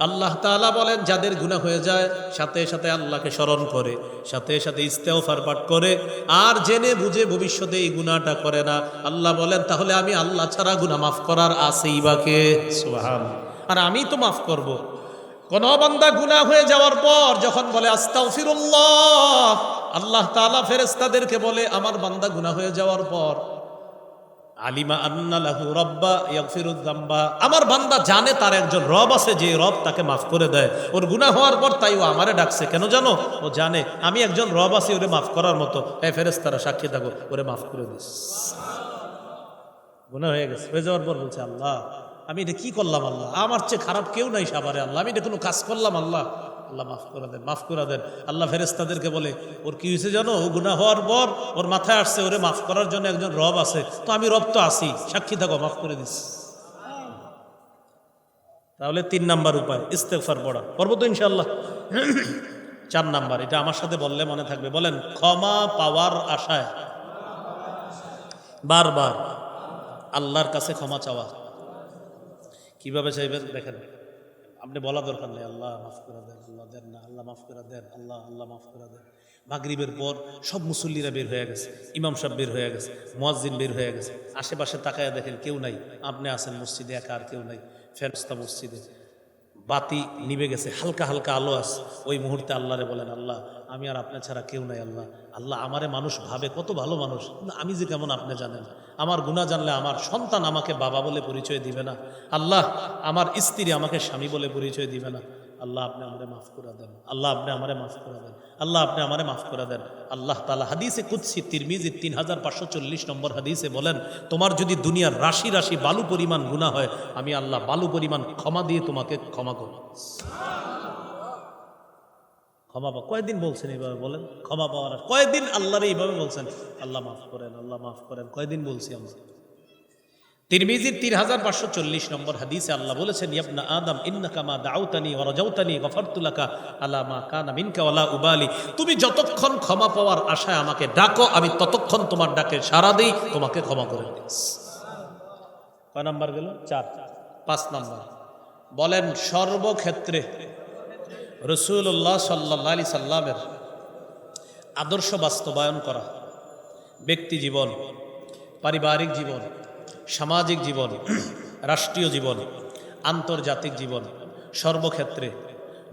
আল্লাহ তাআলা বলেন যাদের গুনাহ হয়ে যায় সাথে সাথে আল্লাহকে স্মরণ করে, সাথে সাথে ইস্তেগফার পাঠ করে, আর জেনে বুঝে ভবিষ্যতে এই গুনাহটা করে না, আল্লাহ বলেন তাহলে আমি আল্লাহ ছাড়া গুনাহ মাফ করার আছেই বা কে? সুবহানাল্লাহ। আর আমি তো মাফ করব। কোন বান্দা গুনাহ হয়ে যাওয়ার পর যখন বলে আস্তাগফিরুল্লাহ, আল্লাহ তাআলা ফেরেশতাদেরকে বলে আমার বান্দা গুনাহ হয়ে যাওয়ার পর আলিমা আন্না লাহু রাব্বা ইয়াগফিরুয যামবা, আমার বান্দা জানে তার একজন রব আছে, যে রব তাকে মাফ করে দেয়। ওর গুনাহ হওয়ার পর তাই ও আমারে ডাকছে, কেন জানো? ও জানে আমি একজন রব আছি ওরে মাফ করার মতো। এই ফেরেশতারা সাক্ষী থাকো, ওরে মাফ করে দিস। গুনাহ হয়ে গেছে, হয়ে যাওয়ার পর বলছে আল্লাহ আমি এটা কি করলাম, আল্লাহ আমার চেয়ে খারাপ কেউ নাই সাবারে, আল্লাহ আমি এটা কোনো কাজ করলাম, আল্লাহ আল্লাহ মাফ করে দেন, মাফ করে দেন। আল্লাহ ফেরেশতাদেরকে বলে ওর কি হয়েছে জানো? ও গুনাহ হওয়ার পর ওর মাথায় আসছে ওরে মাফ করার জন্য একজন রব আছে, তো আমি রব তো আছি, সাক্ষী থাকো, মাফ করে দিস। তাহলে 3 নাম্বার উপায় ইস্তেগফার পড়া, পড়বো তো ইনশাআল্লাহ। 4 নাম্বার, এটা আমার সাথে বললে মনে থাকবে, বলেন ক্ষমা পাওয়ার আশায় বারবার আল্লাহর কাছে ক্ষমা চাওয়া। কিভাবে চাইবেন দেখেন, আপনি বলা দরকার নেই আল্লাহ মাফ করে দেন, আল্লাহ দেন না, আল্লাহ মাফ করে দেন, আল্লাহ আল্লাহ মাফ করে দেন। মাগরিবের পর সব মুসল্লিরা বের হয়ে গেছে, ইমাম সাহেব বের হয়ে গেছে, মুয়াজ্জিন বের হয়ে গেছে, আশেপাশে তাকায় দেখেন কেউ নাই, আপনি আছেন মসজিদে একা, আর কেউ নাই। ফেরেশতা মসজিদে, বাতি নিভে গেছে, হালকা হালকা আলো আছে। ওই মুহূর্তে আল্লাহরে বলেন আল্লাহ আমি আর আপনার ছাড়া কেউ নাই, আল্লাহ আল্লাহ আমারে মানুষ ভাবে কত ভালো মানুষ, কিন্তু আমি যে কেমন আপনি জানেন। আমার গুনাহ জানলে আমার সন্তান আমাকে বাবা বলে পরিচয় দিবে না, আল্লাহ আমার স্ত্রী আমাকে স্বামী বলে পরিচয় দিবে না, আল্লাহ আপনি আমারে মাফ করে দেন, আল্লাহ আপনি আমারে মাফ করে দেন, আল্লাহ আপনি আমারে মাফ করে দেন। আল্লাহ তাআলা হাদিসে কুদসি তিরমিজি 3540 নম্বর হাদিসে বলেন, তোমার যদি দুনিয়ার রাশি রাশি বালু পরিমাণ গুনাহ হয়, আমি আল্লাহ বালু পরিমাণ ক্ষমা দিয়ে তোমাকে ক্ষমা করব। ক্ষমা পাওয়া কয়েকদিন বলছেন এইভাবে, বলেন ক্ষমা পাওয়ার কয়েকদিন আল্লাহরে এইভাবে বলছেন আল্লাহ মাফ করেন, আল্লাহ মাফ করেন, কয়েকদিন বলছি আমরা। তিরমিজির 3540 নম্বর হাদিসে আল্লাহ বলেছেন, ইবনা আদম ইন্নাকা মা দাউতানি ওয়া রাজাউতানি গফারতু লাকা আলা মা কানা মিনকা ওয়ালা উবালি। তুমি যতক্ষণ ক্ষমা পাওয়ার আশায় আমাকে ডাকো, আমি ততক্ষণ তোমার ডাকে সাড়া দেই, তোমাকে ক্ষমা করে দিই। কয় নাম্বার গেল? 4। 5 নাম্বার, বলেন সর্বক্ষেত্রে রাসূলুল্লাহ সাল্লাল্লাহু আলাইহি সাল্লামের আদর্শ বাস্তবায়ন করা। ব্যক্তি জীবন, পারিবারিক জীবন, সামাজিক জীবন, রাষ্ট্রীয় জীবন, আন্তর্জাতিক জীবন, সর্বক্ষেত্রে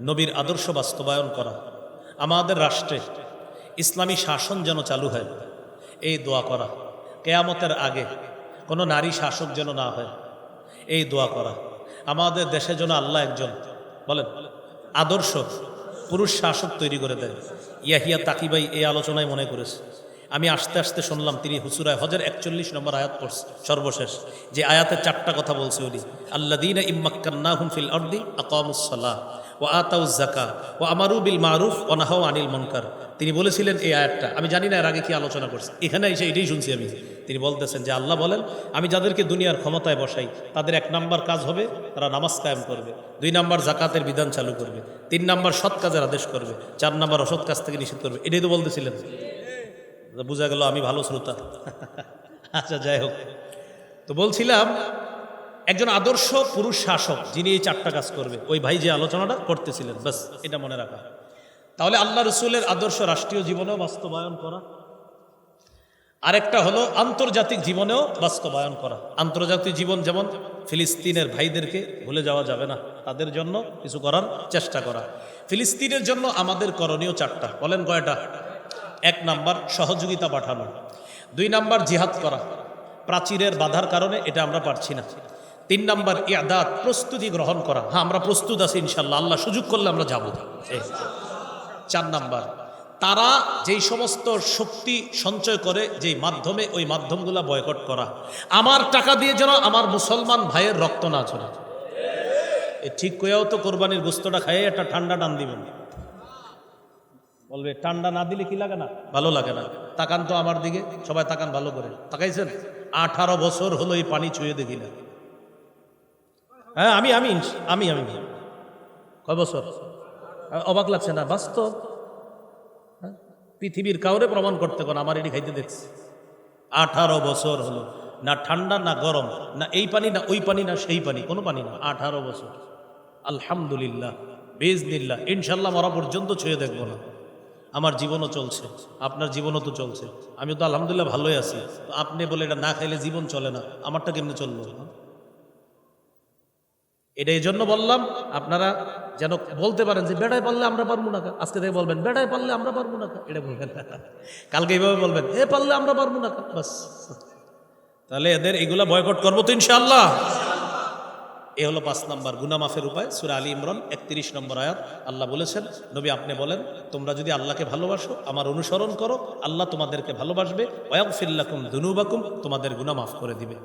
নবীর আদর্শ বাস্তবায়ন করা। আমাদের রাষ্ট্রে ইসলামী শাসন যেন চালু হয়, এই দোয়া করা। কিয়ামতের আগে কোনো নারী শাসক যেন না হয়, এই দোয়া করা। আমাদের দেশে যেন আল্লাহ একজন বলেন আদর্শ পুরুষ শাসক তৈরি করে দেয়। ইয়াহিয়া তাকিবাই এই আলোচনায় মনে করেছে। আমি আস্তে আস্তে শুনলাম তিনি হুসুরায় হজের 41 নম্বর আয়াত পড়ছে, সর্বশেষ যে আয়াতে 4টা কথা বলছে উনি, আল্লাযীনা ইম্মাক্কান্নাহুম ফিল আরদি আকামুস সালাহ ওয়া আতাউজ যাকাত ওয়া আমারু বিল মারুফ ওয়া নাহাউ আনিল মুনকার। তিনি বলেছিলেন এই আয়াতটা, আমি জানি না এর আগে কি আলোচনা করছে, এখানে এসে এটাই শুনছি আমি। তিনি বলতেছেন যে আল্লাহ বলেন আমি যাদেরকে দুনিয়ার ক্ষমতায় বসাই তাদের 1 নাম্বার কাজ হবে তারা নামাজ কায়েম করবে, 2 নাম্বার যাকাতের বিধান চালু করবে, 3 নাম্বার সৎ কাজের আদেশ করবে, 4 নাম্বার অসৎ কাজ থেকে নিষেধ করবে। এটাই তো বলতেছিলেন। বুঝা গেল আমি ভালো শ্রোতা। আচ্ছা যাই হোক, তো বলছিলাম একজন আদর্শ পুরুষ শাসক যিনি এই 4টা কাজ করবে, ওই ভাই যে আলোচনাটা করতেছিলেন, বাস এটা মনে রাখা। তাহলে আল্লাহ রসুলের আদর্শ রাষ্ট্রীয় জীবনেও বাস্তবায়ন করা, আরেকটা হলো আন্তর্জাতিক জীবনেও বাস্তবায়ন করা। আন্তর্জাতিক জীবন যেমন ফিলিস্তিনের ভাইদেরকে ভুলে যাওয়া যাবে না, তাদের জন্য কিছু করার চেষ্টা করা। ফিলিস্তিনের জন্য আমাদের করণীয় 4টা, বলেন কয়টা? 1 নাম্বার সহযোগিতা পাঠানো, 2 নাম্বার জিহাদ করা, প্রাচীরের বাধার কারণে এটা আমরা পারছি না। 3 নাম্বার ইয়াদাত প্রস্তুতি গ্রহণ করা, হ্যাঁ আমরা প্রস্তুত আছি ইনশাল্লাহ, আল্লাহ সুযোগ করলে আমরা যাব। 4 নাম্বার তারা যেই সমস্ত শক্তি সঞ্চয় করে যেই মাধ্যমে, ওই মাধ্যমগুলা বয়কট করা। আমার টাকা দিয়ে যেন আমার মুসলমান ভাইয়ের রক্ত না ঝরে। এ ঠিক কইয়াও তো কোরবানির গোস্তটা খাইয়ে একটা ঠান্ডা টান দিবেন, বলবে ঠান্ডা না দিলে কি লাগে না? ভালো লাগে না। তাকান তো আমার দিকে, সবাই তাকান ভালো করে, তাকাইছেন? 18 বছর হলো এই পানি ছুঁয়ে দেখি না। হ্যাঁ আমি আমি আমি আমি কয় বছর? অবাক লাগছে না? বাস্তব। পৃথিবীর কাউরে প্রমাণ করতে কোন আমার এটি খাইতে দেখছি। 18 বছর হলো, না ঠান্ডা না গরম, না এই পানি না ওই পানি না সেই পানি, কোনো পানি না। 18 বছর। আলহামদুলিল্লাহ, বিইজনিল্লাহ, ইনশাল্লাহ মরা পর্যন্ত ছুঁয়ে দেখবো না। আমার জীবনও চলছে, আপনার জীবনও তো চলছে। আমি তো আলহামদুলিল্লাহ ভালোই আছি। তো আপনি বলে এটা না খাইলে জীবন চলে না, আমারটা কেমনে চললো? এটা এই জন্য বললাম আপনারা যেন বলতে পারেন যে বেড়ায় পারলে আমরা পারবো না। আজকে থেকে বলবেন বেড়ায় পারলে আমরা পারবো না, এটা বলবেন। কালকে এইভাবে বলবেন এ পারলে আমরা পারবো না, বাস। তাহলে এদের এগুলা বয়কট করবো তো ইনশাআল্লাহ। এ হলো 5 নম্বর গুনাহ মাফের উপায়। সূরা আলী ইমরান 31 নম্বর আয়াত আল্লাহ বলেছেন, নবী আপনি বলেন, তোমরা যদি আল্লাহকে ভালোবাসো, আমার অনুসরণ করো, আল্লাহ তোমাদেরকে ভালোবাসবে, ওয়াগফির লাকুম যুনুবাকুম, তোমাদের গুনাহ মাফ করে দিবে।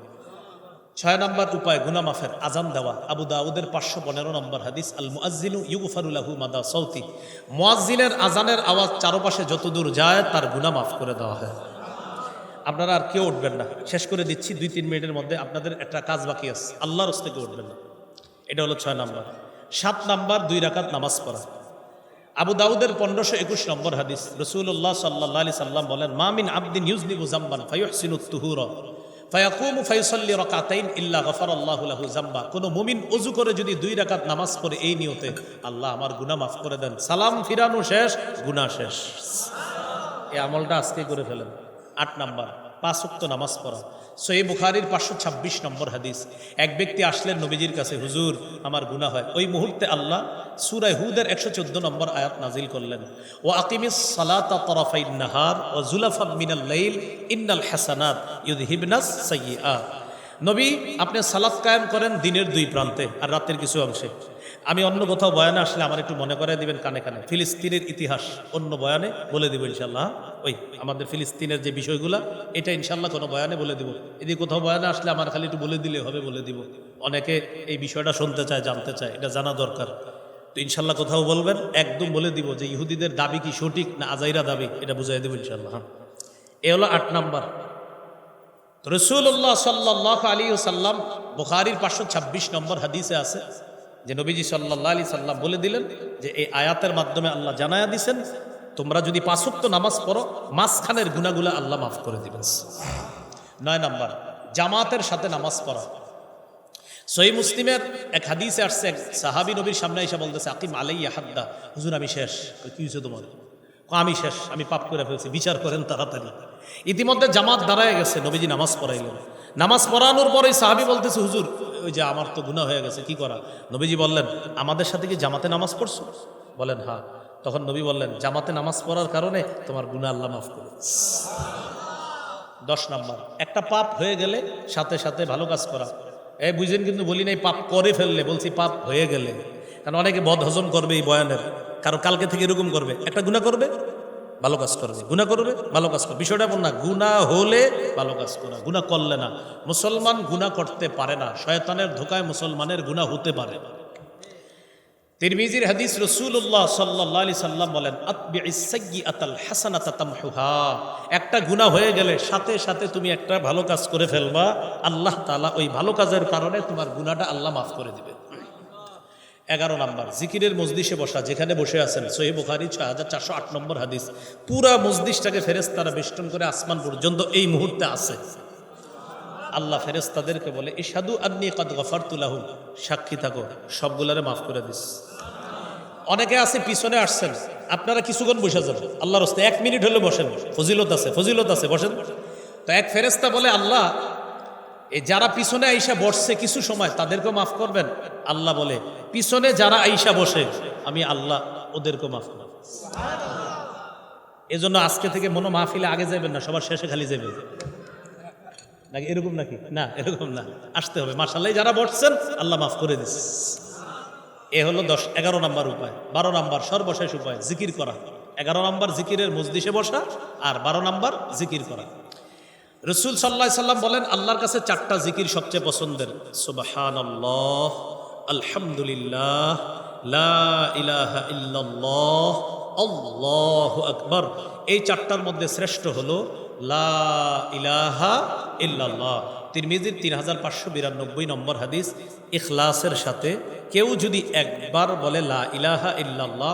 6 নম্বর উপায় গুনাহ মাফের, আজান দেওয়া। আবু দাউদের 515 নম্বর হাদিস, আল মুআজ্জিনু ইউগফারু লাহু মাদা সাউতি, মুয়াজ্জিনের আজানের আওয়াজ চারপাশে যতদূর যায় তার গুনাহ মাফ করে দেওয়া হয়। আপনারা আর কেউ উঠবেন না, শেষ করে দিচ্ছি 2-3 মিনিটের মধ্যে, আপনাদের একটা কাজ বাকি আছে, আল্লাহর হস্তে কেউ উঠবেন না। এটা হলো 6 নম্বর। 7 নম্বর 2 রাকাত নামাজ পড়া। আবু দাউদের 1521 নম্বর হাদিস, রাসূলুল্লাহ সাল্লাল্লাহু আলাইহি সাল্লাম বলেন, মা মিন আবদিন ইউযনিবু যামবান ফায়ুহসিনুত তুহুরা ফায়াকুমু ফায়ুসাল্লি রাকাতাইন ইল্লা গফারাল্লাহু লাহু যামবা। কোন মুমিন ওযু করে যদি 2 রাকাত নামাজ পড়ে এই নিয়তে, আল্লাহ আমার গুনাহ মাফ করে দেন, সালাম ফিরানো শেষ, গুনাহ শেষ। এই আমলটা আজকে করে ফেলেন। 8 নাম্বার 5 ওয়াক্ত নামাজ পড়া। সহিহ বুখারীর 526 নম্বর হাদিস, এক ব্যক্তি আসলেন নবীজির কাছে, হুজুর আমার গুনাহ হয়। ওই মুহূর্তে আল্লাহ সূরা হুদের 114 নম্বর আয়াত নাজিল করলেন, ওয়া আকিমিস সালাতা তারাফাইন নাহার ওয়া যুলাফাম মিনাল লাইল ইন্নাল হাসানাত ইউযহিবনাস সাইয়্যাত। নবী আপনি সালাত কায়েম করেন দিনের 2 প্রান্তে আর রাতের কিছু অংশে। আমি অন্য কোথাও বয়ানে আসলে আমার একটু মনে করাই দিবেন কানে কানে, ফিলিস্তিনের ইতিহাস অন্য বয়ানে বলে দিব ইনশাল্লাহ। ওই আমাদের ফিলিস্তিনের যে বিষয়গুলা এটা ইনশাল্লাহ কোনো বয়ানে বলে দিব। এদিকে কোথাও বয়ানে আসলে আমার খালি একটু বলে দিলে হবে, বলে দিব। অনেকে এই বিষয়টা শুনতে চায়, জানতে চায়, এটা জানা দরকার। তো ইনশাল্লাহ কোথাও বলবেন, একদম বলে দিব যে ইহুদিদের দাবি কি সঠিক না আজাইরা দাবি, এটা বুঝাই দেব ইনশাল্লাহ। এ হলো 8 নাম্বার। রাসূলুল্লাহ সাল্লাল্লাহু আলাইহি ওয়াসাল্লাম বুখারীর 526 নম্বর হাদিসে আছে যে নবীজি সাল্লাল্লাহু আলাইহি সাল্লাম বলে দিলেন যে এই আয়াতের মাধ্যমে আল্লাহ জানায়া দিছেন, তোমরা যদি 5 ওয়াক্ত নামাজ পড়ো মাঝখানের গুনাহগুলো আল্লাহ মাফ করে দিবেন। 9 নাম্বার জামাতের সাথে নামাজ পড়া। সহিহ মুসলিমের এক হাদিসে আসছে, এক সাহাবী নবীর সামনে এসে বলতেছে, আকিম আলাইয়া হাদ্দা, হুজুর আমি শেষ। কি হয়েছে তোমার? আমি শেষ, আমি পাপ করে ফেলছি, বিচার করেন তাড়াতাড়ি। ইতিমধ্যে জামাত দাঁড়ায় গেছে, নবীজি নামাজ পড়াইলেন। নামাজ পড়ানোর পরে সাহাবী বলতেছে, হুজুর ওই যে আমার তো গুনাহ হয়ে গেছে, কি করা? নবীজি বললেন, আমাদের সাথে কি জামাতে নামাজ পড়ছো? বলেন হ্যাঁ। তখন নবী বললেন, জামাতে নামাজ পড়ার কারণে তোমার গুনাহ আল্লাহ মাফ করে। 10 নাম্বার একটা পাপ হয়ে গেলে সাথে সাথে ভালো কাজ করা। এই বুঝেন কিন্তু বলি নাই পাপ করে ফেললে, বলছি পাপ হয়ে গেলে। কারণ অনেকে বদ হজম করবে এই বয়ানের, কারণ কালকে থেকে এরকম করবে, একটা গুনাহ করবে ভালো কাজ করবে, গুনাহ করবে ভালো কাজ করবে। বিষয়টা এমন না, গুনাহ হলে ভালো কাজ করা, গুনাহ করলে না। মুসলমান গুনাহ করতে পারে না, শয়তানের ধোকায় মুসলমানের গুনাহ হতে পারে। তিরমিজির হাদিস, রাসূলুল্লাহ সাল্লাল্লাহু আলাইহি সাল্লাম বলেন, আতবিইস সাইয়্যাতাল হাসানাতা তামহুহা। একটা গুনাহ হয়ে গেলে সাথে সাথে তুমি একটা ভালো কাজ করে ফেলবা, আল্লাহ তাআলা ওই ভালো কাজের কারণে তোমার গুনাহটা আল্লাহ মাফ করে দিবেন। 11 নাম্বার জিকিরের মজলিসে বসা, যেখানে বসে আছেন। সহিহ বুখারী 6408 নম্বর হাদিস, পুরা মজলিসটাকে ফেরেশতারা বেষ্টন করে আসমান পর্যন্ত এই মুহূর্তে আছে। আল্লাহ ফেরেশতাদেরকে বলে, ইশহাদু আন্নী কাদ গফারতু লাহুম, সাক্ষী থাকো সবগুলারে মাফ করে দিস। অনেকে আছে পিছনে আসছেন, আপনারা কিছুক্ষণ বসে যাবেন, আল্লাহর রাস্তায় 1 মিনিট হলে বসেন, ফজিলত আছে, ফজিলত আছে, বসেন। তো এক ফেরেশতা বলে, আল্লাহ এই যারা পিছনে আইসা বসছে কিছু সময় তাদেরকেও মাফ করবেন? আল্লাহ বলে, পিছনে যারা আইসা বসে আমি আল্লাহ ওদেরকেও মাফ করব। এজন্য আজকে থেকে মনো মাহফিলে আগে যাবেন না, সবার শেষে খালি যাবে নাকি? এরকম নাকি? না, এরকম না, আসতে হবে। মাশাআল্লাহ যারা বসছেন আল্লাহ মাফ করে দিচ্ছে। এ হলো 11 নাম্বার উপায়। 12 নাম্বার সর্বশেষ উপায়, জিকির করা। 11 নাম্বার জিকিরের মজলিসে বসা, আর 12 নাম্বার জিকির করা। রাসূল সাল্লাল্লাহু আলাইহি সাল্লাম বলেন, আল্লাহর কাছে 4টা জিকির সবচেয়ে পছন্দের, সুবহানাল্লাহ, আলহামদুলিল্লাহ, লা ইলাহা ইল্লাল্লাহ, আল্লাহু আকবার। এই 4টার মধ্যে শ্রেষ্ঠ হলো লা ইলাহা ইল্লাল্লাহ। তিরমিজির 3592 নম্বর হাদিস, ইখলাসের সাথে কেউ যদি একবার বলে লা ইলাহা ইল্লাল্লাহ,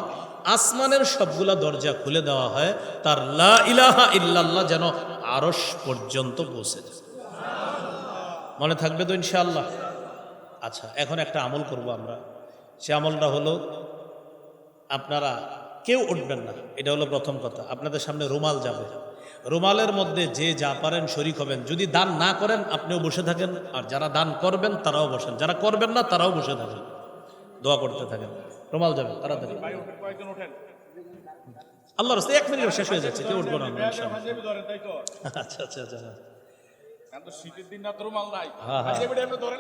আসমানের সবগুলা দরজা খুলে দেওয়া হয়, তার লা ইলাহা ইল্লাল্লাহ যেন আরশ পর্যন্ত পৌঁছে যায়। মনে থাকবে তো ইনশাআল্লাহ? আচ্ছা, এখন একটা আমল করব আমরা। সে আমলটা হলো, আপনারা কেউ উঠবেন না, এটা হলো প্রথম কথা। আপনাদের সামনে রুমাল যাবে, রুমালের মধ্যে যে যা পারেন শরীক হবেন। যদি দান না করেন আপনিও বসে থাকেন, আর যারা দান করবেন তারাও বসেন, যারা করবেন না তারাও বসে থাকেন, দোয়া করতে থাকেন। রুমাল যাবে তাড়াতাড়ি। আল্লাহর রাস্তায় 1 মিনিট শেষ হয়ে যাচ্ছে, কেউ উঠবো না। আচ্ছা আচ্ছা আচ্ছা, এখন তো শীতের দিন না, তোর মাল নাই। হ্যাঁ, হ্যাঁ। আজকে বেটা এমনি ধরে